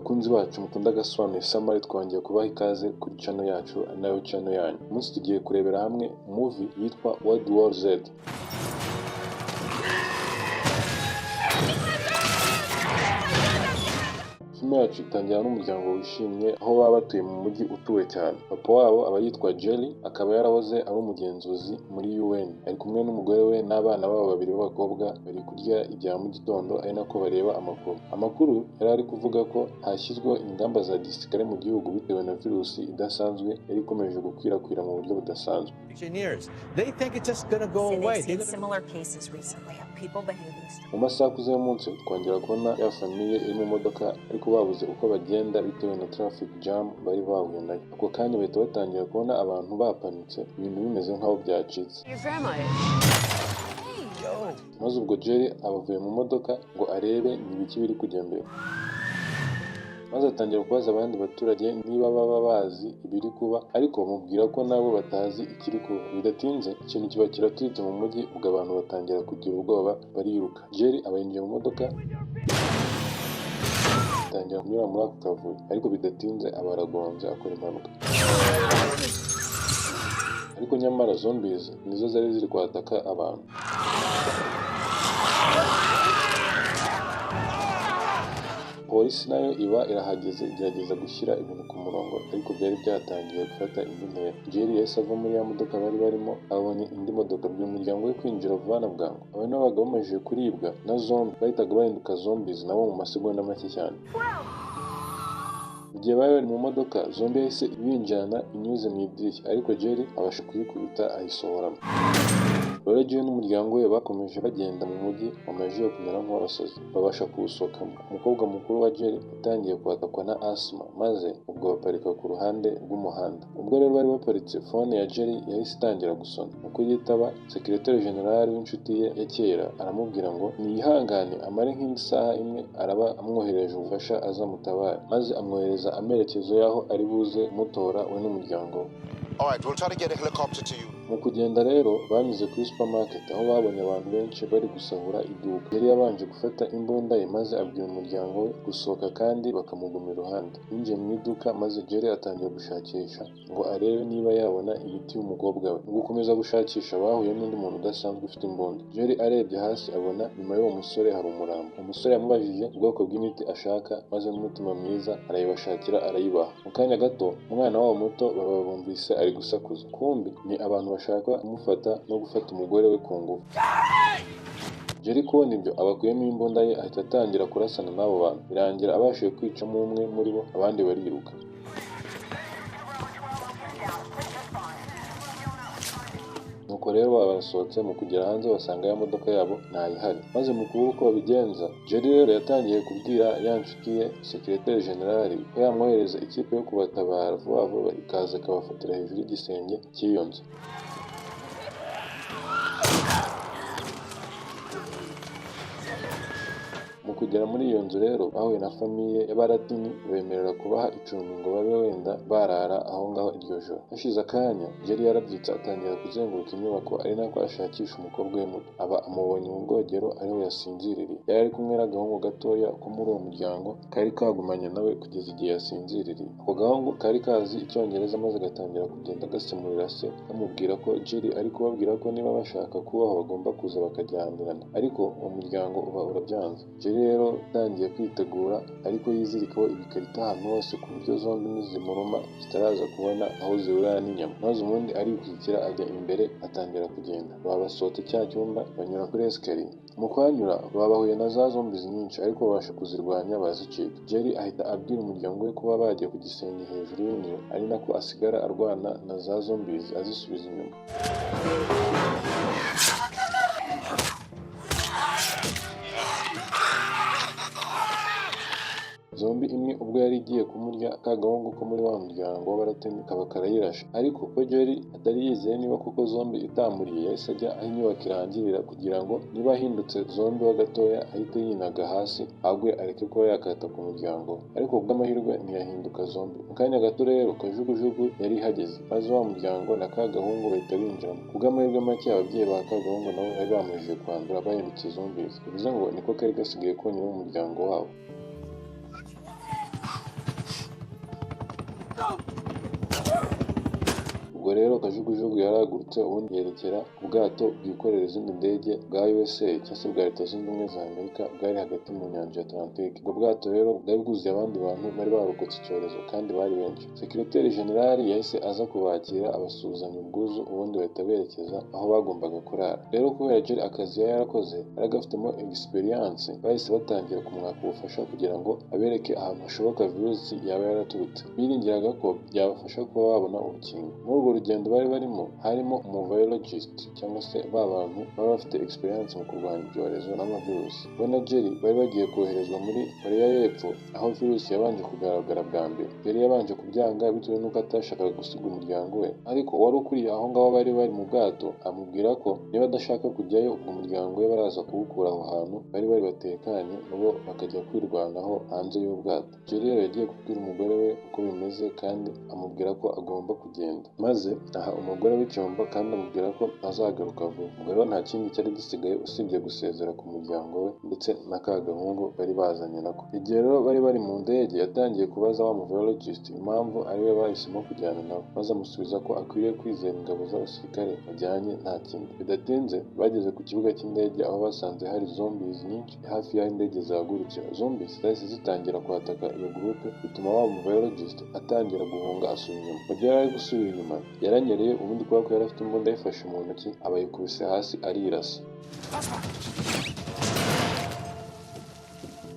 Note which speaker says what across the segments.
Speaker 1: Bakunzi bacu mukunda agasobanuye Samari, twongeye kubaha ikaze kuri channel yacu nayo channel yanyu. Umunsi tugiye kurebera hamwe movie yitwa World War Z. Filime yacu itangira n'umuryango wishimye aho baba batuye mu mujyi utuwe cyane. Papa wabo aba yitwa Jerry, akaba yarahoze ari umugenzuzi muri UN. Ari kumwe n'umugore we n'abana babo babiri b'abakobwa, bari kurya ibya mu gitondo ari nako bareba amakuru. Amakuru yari ari kuvuga ko hashyizweho ingamba za gisirikare mu gihugu bitewe na virusi idasanzwe yari ikomeje gukwirakwira mu buryo budasanzwe. Mu masaha akuze y'umunsi twongera kubona ya famiye iri mu modoka ariko babuze uko bagenda bitewe na traffic jam bari bahuye nayo. Ako kanya bahita batangira kubona abantu bapanitse, ibintu bimeze nk'aho byacitse. Maze ubwo Jerry abavuye mu modoka ngo arebe n'ibiki biri kujya mbere. Maze atangira kubaza abandi baturage niba baba bazi ibiri kuba, ariko bamubwira ko nabo batazi ikiri kuba. Bidatinze ikintu kiba kiraturitse mu mujyi, ubwo abantu batangira kugira ubwoba bariruka. Jerry aba yinjiye mu modoka atangira kunyura muri ako kavuyo, ariko bidatinze aba aragonze akora impanuka. Ariko nyamara zombies nizo zari ziri kwataka abantu. Polisi nayo iba irahageze igerageza gushyira ibintu ku murongo, ariko byari byatangiye gufata indi ntera. Jerry yahise ava muri ya modoka bari barimo, abonye indi modoka by'umuryango we kwinjira vuba na bwangu. Abantu babaga bamajije kuribwa na zombi bahitaga bahinduka zombies nabo mu masegonda make cyane. Mu gihe bari bari mu modoka, zombi yahise ibinjirana inyuze mu idirishya, ariko Jerry abasha kuyikubita ayisohoramo. Rero Jerry n'umuryango we bakomeje bagenda mu mujyi bamajije kumera nk'abasazi, babasha kuwusohokamo. Umukobwa mukuru wa Jerry yatangiye kwatakwa na asthma, maze ubwo baparika ku ruhande rw'umuhanda. Ubwo rero bari baparitse, phone ya Jerry yahise itangira gusona. Mu kuyitaba, Secretary General w'inshuti ye ya kera aramubwira ngo niyihangane amare nk'indi saha imwe araba amwohereje ubufasha azamutabara, maze amwohereza amerekezo y'aho ari buze mutora we n'umuryango we.
Speaker 2: Alright, we'll try to get a helicopter to you.
Speaker 1: Mu kugenda rero banyuze kuri supermarket aho babonye abantu benshi bari gusahura iduka. Yari yabanje gufata imbunda ye maze abwira umuryango we gusohoka kandi bakamuguma iruhande. Yinjiye mu iduka maze Jerry atangira gushakisha ngo arebe niba yabona imiti y'umukobwa we. Mu gukomeza gushakisha bahuye n'undi muntu udasanzwe ufite imbunda. Jerry arebye hasi abona nyuma y'uwo musore hari umurambo. Umusore yamubajije ubwoko bw'imiti ashaka maze n'umutima mwiza arayibashakira arayibaha. Mu kanya gato umwana wabo muto baba bumvise ari gusakuza, kumbi ni abantu bashaka kumufata no gufata umugore we ku ngufu. Jerry kubona ibyo abakuyemo imbunda ye ahita atangira kurasana n'abo bantu, birangira abashije kwicamo umwe muri bo, abandi bariruka. Nuko rero basohotse, mu kugera hanze basanga ya modoka yabo ntayihari. Maze mu kubura uko babigenza, Jerry rero yatangiye kubwira ya nshuti ye Secretary General ko yamwohereza ikipe yo kubatabara vuba vuba ikaza ikabafatira hejuru y'igisenge cy'iyo nzu. Mu kugera muri iyo nzu rero bahuye na famiye y'Abaratini bemerera kubaha icumbi ngo babe wenda barara aho ngaho iryo joro. Hashize akanya Jerry yarabyutse atangira kuzenguruka inyubako ari nako ashakisha umukobwa we muto. Aba amubonye mu bwogero ariho yasinziririye. Yari ari kumwe n'agahungu gatoya ko muri uwo muryango kari kagumanye nawe kugeza igihe yasinziririye. Ako gahungu kari kazi icyongereza maze gatangira kugenda gasemurira se kamubwira ko Jerry ari kubabwira ko niba bashaka kubaho bagomba kuza bakajyanirana, ariko uwo muryango uba urabyanze. Jerry rero utangiye kwitegura ariko yizirikaho ibikarita ahantu hose ku buryo zombi nizimuruma zitaraza kubona aho zihurira n'inyama. Maze ubundi arikwikira ajya imbere atangira kugenda. Babasohotse cya cyumba banyura kuri escalier. Mu kuhanyura babahuye na za zombies nyinshi ariko babasha kuzirwanya bazicika. Jerry ahita abwira umuryango we kuba bagiye ku gisenge hejuru y'inzu, ari nako asigara arwana na za zombies azisubiza inyuma. Zombi imwe ubwo yari igiye kumurya, kagahungu ko muri wa muryango w'Abaratini kaba karayirashe, ariko ko Jerry atari yizeye niba kuko zombi itamuriye yahise ajya aho inyubako irangirira kugira ngo niba ahindutse zombi wa gatoya ahite yinaga hasi agwe areke kuba yakata ku muryango. Ariko kubw'amahirwe ntiyahinduka zombi. Mu kanya gato rero kajugujugu yari ihageze, maze wa muryango na kagahungu bahita binjiramo. Kubw'amahirwe make ababyeyi ba kagahungu nabo bari bamajije kwandura bahindutse zombies, bivuze ngo niko kari gasigaye konyine mu muryango wabo. rero kajugujugu yaragurutse ubundi yerekera ku bwato bwikorera izindi ndege bwa USA cyangwa se bwa Leta Zunze Ubumwe za Amerika bwari hagati mu nyanja ya Atlantique. Ubwo bwato rero bwari bwuzuye abandi bantu bari barokotse icyorezo kandi bari benshi. Sekreteri Generali yahise aza kubakira abasuhuzanya ubwuzu ubundi bahita berekeza aho bagombaga kurara. Rero kubera Jerry akazi yari yarakoze yari agafitemo experience, bahise batangira kumwaka ubufasha kugira ngo abereke ahantu hashoboka virusi yaba yaraturutse. Biringiraga ko byabafasha kuba babona urukingo. Muri urwo rugendo bari barimo harimo umuvirologist cyangwa se ba bantu baba bafite experience mu kurwanya ibyorezo n'amavirusi. We na Jerry bari bagiye koherezwa muri Koreya y'Epfo aho virusi yabanje kugaragara bwa mbere. Jerry yabanje kubyanga bitewe n'uko atashakaga gusiga umuryango we, ariko wari ukuriye aho ngaho bari mu bwato amubwira ko niba adashaka kujyayo ubwo umuryango we baraza kuwukura aho hantu bari batekanye nabo bakajya kwirwanaho hanze y'ubwato. Jerry rero yagiye kubwira umugore we uko bimeze kandi amubwira ko agomba kugenda, maze aha umugore w'icyombo kandi amubwira ko azagaruka vuba. Ubwo rero nta kindi cyari gisigaye usibye gusezera ku muryango we ndetse na ka gahungu bari bazanye nako. Igihe rero bari mu ndege yatangiye kubaza wa virologist impamvu ariwe bahisemo kujyana nawe, maze amusubiza ko akwiriye kwizera ingabo z'abasirikare bajyanye nta kindi. Bidatinze bageze ku kibuga cy'indege aho basanze hari zombies nyinshi hafi y'aho indege zahagurukira. Zombies zahise zitangira kwataka iyo groupe bituma wa virologist atangira guhunga asubira inyuma. Mu gihe yari ari gusubira inyuma yaranyereye ubundi kubera ko yari afite imbunda yifashe mu ntoki aba yikubise hasi arirasa.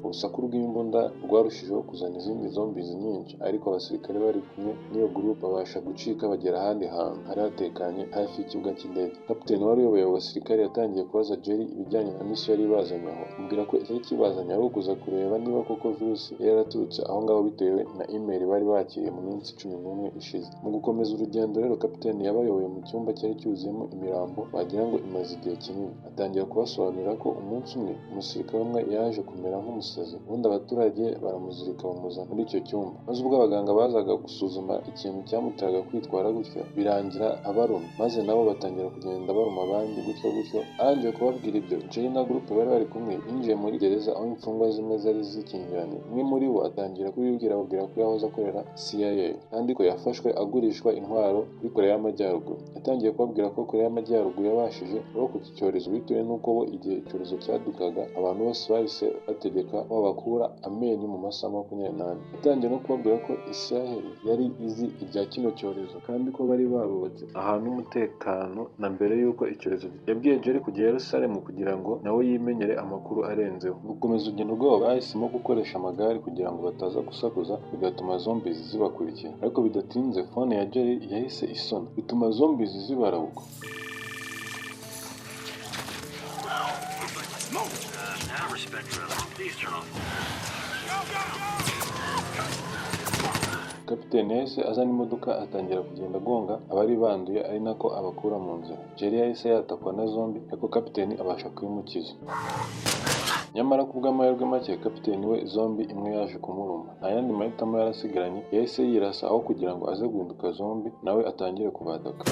Speaker 1: Urusaku rw'imbunda rwarushijeho kuzana izindi zombies nyinshi, ariko abasirikare bari kumwe n'iyo groupe babasha gucika bagera ahandi hantu hari hatekanye hafi y'ikibuga cy'indege. Kapiteni wari uyoboye abo basirikare yatangiye kubaza Jerry ibijyanye na misiyo yari ibazanye aho, amubwira ko icyari kibazanye ari ukuza kureba niba koko virusi yari yaraturutse aho ngaho bitewe na email bari bakiriye mu minsi 11 ishize. Mu gukomeza urugendo rero kapiteni yabayoboye mu cyumba cyari cyuzuyemo imirambo wagira ngo imaze igihe kinini. Atangira kubasobanurira ko umunsi umwe umusirikare umwe yaje kumera nk'umusazi, ubundi abaturage baramuzirika bamuzana muri icyo cyumba, maze ubwo abaganga bazaga gusuzuma ikintu cyamuteraga kwitwara gutyo birangira abaruma, maze nabo batangira kugenda baruma abandi gutyo. Arangije kubabwira ibyo Jerry na groupe bari kumwe yinjiye muri gereza aho imfungwa zimwe zari zikingiranye. Umwe muri bo atangira kubibwira ababwira ko yahoze akorera CIA kandi ko yafashwe agurishwa intwaro kuri Koreya y'Amajyaruguru. Yatangiye kubabwira ko Koreya y'Amajyaruguru yabashije kurokoka icyorezo bitewe n'uko bo igihe icyorezo cyadukaga abantu bose bahise bategeka ko bakura amenyo mu masaha 24. Yatangiye no kubabwira ko Israel yari izi ibya kino cyorezo kandi ko bari barubatse ahantu h'umutekano na mbere y'uko icyorezo yabwiye Jerry kujya Yerusalemu kugira ngo nawe yimenyere amakuru arenzeho. Gukomeza urugendo rwabo bahisemo gukoresha amagare kugira ngo bataza gusakuza bigatuma zombies zibakurikira, ariko bidatinze phone ya Jerry yahise isona bituma zombies zibarabuka. Kapiteni yahise azana imodoka atangira kugenda agonga abari banduye ari nako abakura mu nzira. Jerry yahise yatakwa na zombi ariko kapiteni abasha kwimukiza. Nyamara kubw'amahirwe make kapiteni we zombi imwe yaje kumuruma, nta yandi mahitamo yarasigaranye yahise yirasa aho kugira ngo aze guhinduka zombi nawe atangire kubataka.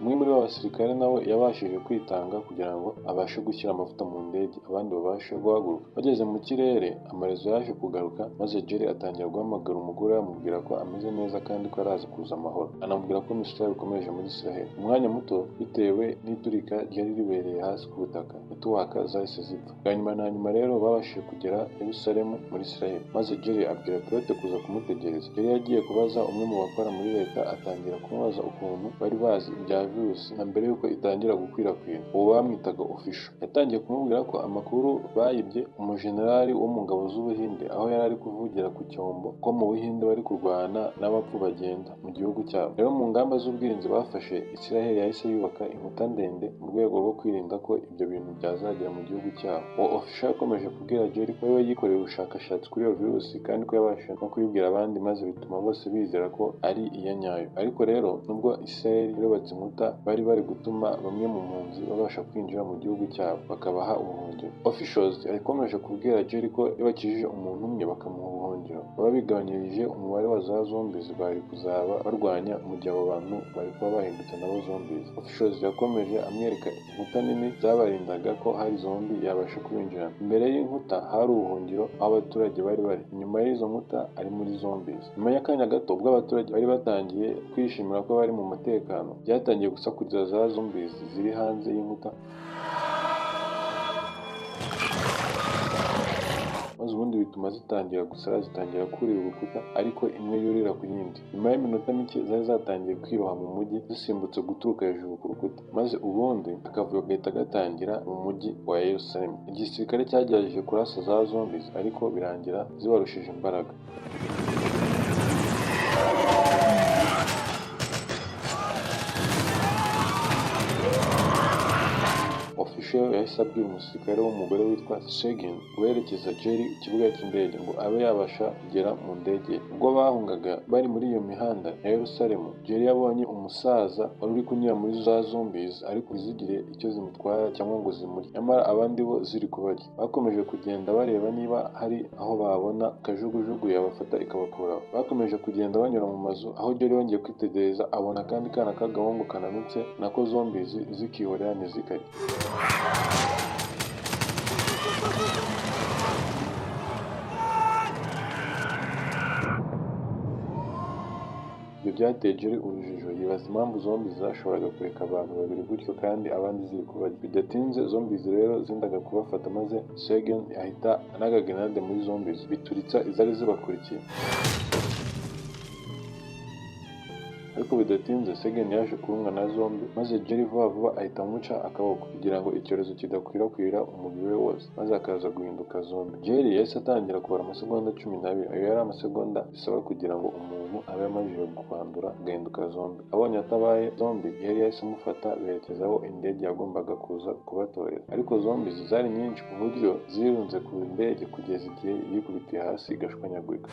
Speaker 1: Umwe muri abo basirikare nawe yabashije kwitanga kugira ngo abashe gushyira amavuta mu ndege abandi babashe guhaguruka. Bageze mu kirere amarezo yaje kugaruka maze Jerry atangira guhamagara umugore amubwira ko ameze neza kandi ko araza kuza amahoro, anamubwira ko misiyo ikomeje muri Israel. Umwanya muto bitewe n'iturika ryari ribereye hasi ku butaka netiwaka zahise zipfa. Bwa nyuma na nyuma rero babashije kugera Yerusalemu muri Israel, maze Jerry abwira pilote kuza kumutegereza. Jerry yagiye kubaza umwe mu bakora muri leta atangira kumubaza ukuntu bari bazi ibya virusi na mbere y'uko itangira gukwirakwira. Uwo bamwitaga official yatangiye kumubwira ko amakuru bayibye umujenerali wo mu ngabo z'Ubuhinde aho yari ari kuvugira ku cyombo ko mu Buhinde bari kurwana n'abapfu bagenda mu gihugu cyabo. Rero mu ngamba z'ubwirinzi bafashe, Israel yahise yubaka inkuta ndende mu rwego rwo kwirinda ko ibyo bintu byazagera mu gihugu cyabo. Uwo official yakomeje kubwira Jerry ko we yikoreye ubushakashatsi kuri iyo virusi kandi ko yabashije no kubibwira abandi maze bituma bose bizera ko ari iya nyayo. Ariko rero nubwo Israel yubatse inkuta nkuta bari bari gutuma bamwe mu mpunzi babasha kwinjira mu gihugu cyabo bakabaha ubuhungiro. Officials yakomeje kubwira Jerry ko iyo bakijije umuntu umwe bakamuha ubuhungiro baba bigabanyirije umubare wa za zombies bari kuzaba barwanya mu gihe abo bantu bari kuba bahindutse nabo zombies. Officials yakomeje amwereka inkuta nini zabarindaga ko hari zombi yabasha kwinjira. Imbere y'inkuta hari ubuhungiro aho abaturage bari bari, inyuma y'izo nkuta ari muri zombies. Nyuma y'akanya gato ubwo abaturage bari batangiye kwishimira ko bari mu mutekano, byatangiye gusakuriza za zombies ziri hanze y'inkuta maze ubundi bituma zitangira gusara, zitangira kurira urukuta ariko imwe yurira ku yindi. Nyuma y'iminota mike zari zatangiye kwiroha mu mujyi zisimbutse guturuka hejuru ku rukuta, maze ubundi akavuyo gahita gatangira mu mujyi wa Yerusalemu. Igisirikare cyagerageje kurasa za zombies ariko birangira zibarushije imbaraga. Official yahise abwira umusirikare w'umugore witwa Shegen guherekeza Jerry ku kibuga cy'indege ngo abe yabasha kugera mu ndege. Ubwo bahungaga bari muri iyo mihanda ya Yerusalemu, Jerry yabonye umusaza wari uri kunyura muri za zombies ariko ntizigire icyo zimutwara cyangwa ngo zimurye, nyamara abandi bo ziri kubarya. Bakomeje kugenda bareba niba hari aho babona kajugujugu yabafata ikabakuraho. Bakomeje kugenda banyura mu mazu aho Jerry yongeye kwitegereza abona akandi kana k'agahungu kananutse nako zombies zikihorera ntizikarye. Ibyo byateye Jerry urujijo, yibaza impamvu zombi zashoboraga kureka abantu babiri gutyo kandi abandi ziri kubarya. Bidatinze zombies rero zendaga kubafata maze Shegen ahita anaga grenade muri zombies bituritsa izari zibakurikiye. Ariko bidatinze Shegen yaje kurumwa na zombi maze Jerry vuba vuba ahita amuca akaboko kugira ngo icyorezo kidakwirakwira umubiri we wose maze akaza guhinduka zombi. Jerry yahise atangira kubara amasegonda 12. Ayo yari amasegonda bisaba kugira ngo umuntu abe amajije kwandura agahinduka zombi. Abonye atabaye zombi Jerry yahise amufata berekeza aho indege yagombaga kuza kubatorera, ariko zombies zari nyinshi ku buryo zirunze ku ndege kugeza igihe yikubitiye hasi igashwanyagurika.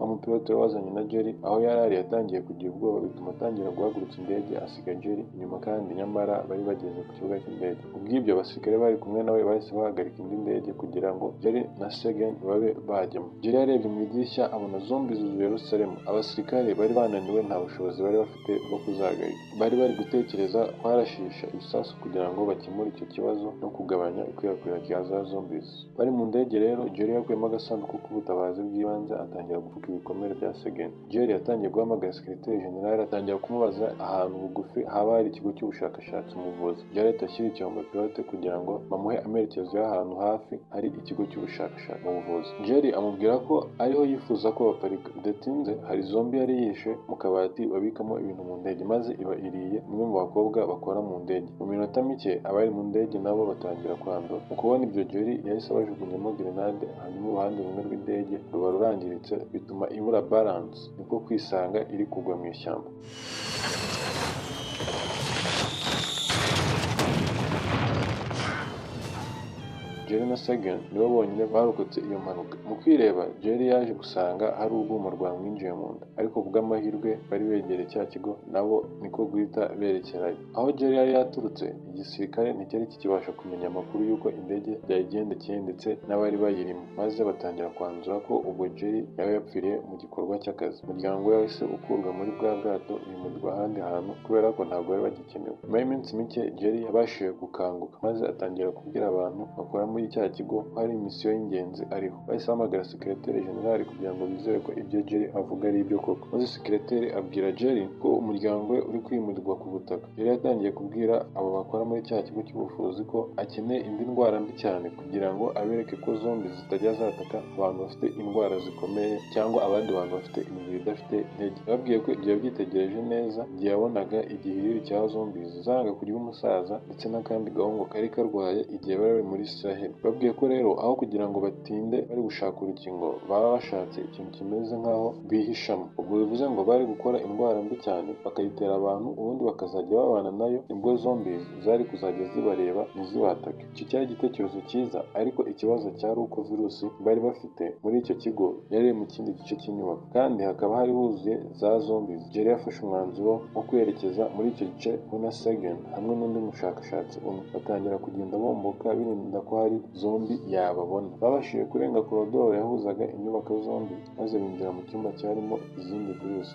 Speaker 1: Umupilote wazanye na Jerry aho yari ari yatangiye kugira ubwoba bituma atangira guhagurutsa indege asiga Jerry inyuma kandi nyamara bari bageze ku kibuga cy'indege. Ubw'ibyo abasirikare bari kumwe nawe bahise bahagarika indi ndege kugira ngo Jerry na Shegen babe bajyamo. Jerry yarebye mu idirishya abona zombi zuzuye Yerusalemu. Abasirikare bari bananiwe, nta bushobozi bari bafite bwo kuzahagarika. Bari gutekereza kwarashisha ibisasu kugira ngo bakemure icyo kibazo no kugabanya ikwirakwira rya za zombies. Bari mu ndege rero Jerry yakuyemo agasanduku k'ubutabazi bw'ibanze atangira gupfuka ibikomere bya Shegen. Jerry yatangiye guhamagara Secretary General atangira kumubaza ahantu bugufi haba hari ikigo cy'ubushakashatsi mu buvuzi. Jerry ashyira icyombo pilote kugira ngo bamuhe amerekezo y'ahantu hafi hari ikigo cy'ubushakashatsi mu buvuzi. Jerry amubwira ko ariho yifuza ko baparika. Bidatinze hari zombi yari yishe mu kabati babikamo ibintu mu ndege maze iba iriye umwe mu bakobwa bakora mu ndege. Mu minota mike abari mu ndege nabo batangira kwandura. Mu kubona ibyo Jerry yahise abajugunyamo grenade hanyuma uruhande rumwe rw'indege ruba rurangiritse bituma ibura balance, niko kwisanga iri kugwa mu ishyamba. Jerry na Shegen nibo bonyine barokotse iyo mpanuka. Mu kwireba Jerry yaje gusanga hari urwuma rwamwinjiye mu nda, ariko kubw'amahirwe bari begereye cya kigo nabo niko guhita berekerayo. Aho Jerry yari yaturutse igisirikare nticyari kikibasha kumenya amakuru y'uko indege yayigendekeye ndetse n'abari bayirimo, maze batangira kwanzura ko ubwo Jerry yaba yapfiriye mu gikorwa cy'akazi. Umuryango we wahise ukurwa muri bwa bwato bimurirwa ahandi hantu kubera ko ntabwo bari bagikenewe. Nyuma y'iminsi mike Jerry yabashije gukanguka maze atangira kubwira abantu bakora muri cya kigo ko hari misiyo y'ingenzi ariho. Bahise bahamagara Secretary General kugira ngo bizere ko ibyo Jerry avuga ari ibyo koko. Maze Secretary abwira Jerry ko umuryango we uri kwimurirwa ku butaka. Jerry yatangiye kubwira abo bakora muri cya kigo cy'ubuvuzi ko akeneye indi ndwara mbi cyane kugira ngo abereke ko zombi zitajya zataka abantu bafite indwara zikomeye cyangwa abandi bantu bafite imibiri idafite intege. Yababwiye ko igihe yabyitegereje neza igihe yabonaga igihiriri cya zombi zanga kurya umusaza ndetse n'akandi gahungu kari karwaye igihe bari muri Israel. babwiye ko rero aho kugira ngo batinde bari gushaka urukingo baba bashatse ikintu kimeze nk'aho bihishamo. Ubwo bivuze ngo bari gukora indwara mbi cyane bakayitera abantu ubundi bakazajya babana nayo, nibwo zombies zari kuzajya zibareba ntizibatake. Icyo cyari igitekerezo cyiza, ariko ikibazo cyari uko virusi bari bafite muri icyo kigo yari mu kindi gice cy'inyubako kandi hakaba hari huzuye za zombies. Jerry yafashe umwanzuro wo kwerekeza muri icyo gice we na Sagan hamwe n'undi mushakashatsi umwe batangira kugenda bomboka birinda ko hari zombi yababona. Babashije kurenga korodoro yahuzaga inyubako zombi maze binjira mu cyumba cyarimo izindi virusi.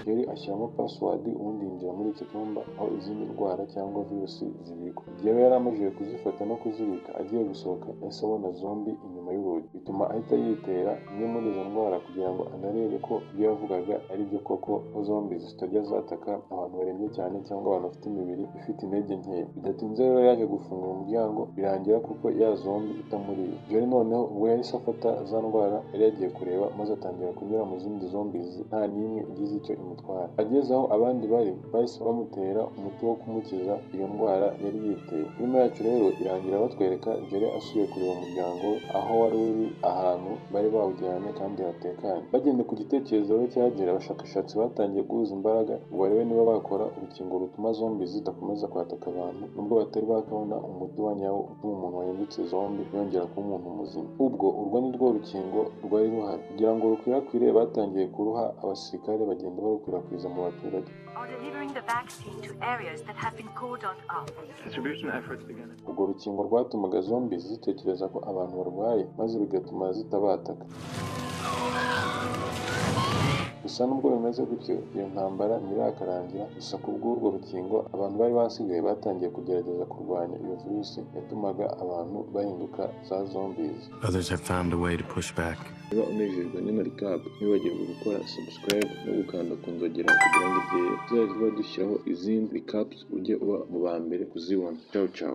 Speaker 1: Jerry ashyiramo password ubundi yinjira muri icyo cyumba aho izindi ndwara cyangwa virusi zibikwa. Igihe yari amajije kuzifata no kuzibika agiye gusohoka yahise abona zombi inyuma y'urugi, bituma ahita yitera imwe muri izo ndwara kugira ngo anarebe ko ibyo yavugaga ari byo koko, ko zombi zitajya zataka abantu barembye cyane cyangwa abantu bafite imibiri ifite intege nkeya. Bidatinze rero yaje gufungura umuryango birangira kuko ya zombi itamuriye. Jerry noneho ubwo yahise afata za ndwara yari yagiye kureba maze atangira kunyura mu zindi zombies nta n'imwe igize icyo imutwara. Ageze aho abandi bari bahise bamutera umuti wo kumukiza iyo ndwara yari yiteye. Filime yacu rero irangira batwereka Jerry asuye kureba umuryango we aho wari uri ahantu bari bawujyanye kandi hatekanye. Bagende ku gitekerezo cya Jerry, abashakashatsi batangiye guhuza imbaraga ngo barebe niba bakora urukingo rutuma zombi zidakomeza kwataka abantu nubwo batari bakabona umuti wa nyawo utuma umuntu wahindutse zombi yongera kuba umuntu muzima. Ubwo urwo ni rwo rukingo rwari ruhari. Kugira ngo rukwirakwire batangiye kuruha abasirikare bagenda barukwirakwiza mu baturage. Urwo rukingo rwatumaga zombi zitekereza ko abantu barwaye maze bigatuma zitabataka. Gusa nubwo bimeze gutyo iyo ntambara ntirakarangira, gusa kubw'urwo rukingo abantu bari basigaye batangiye kugerageza kurwanya iyo virusi yatumaga abantu bahinduka za zombies. Niba unejejwe n'ino recap ntiwibagirwe gukora subscribe no gukanda ku nzogera kugira ngo igihe tuzajya dushyiraho izindi recaps ujye uba mu ba mbere kuzibona. Ciao ciao.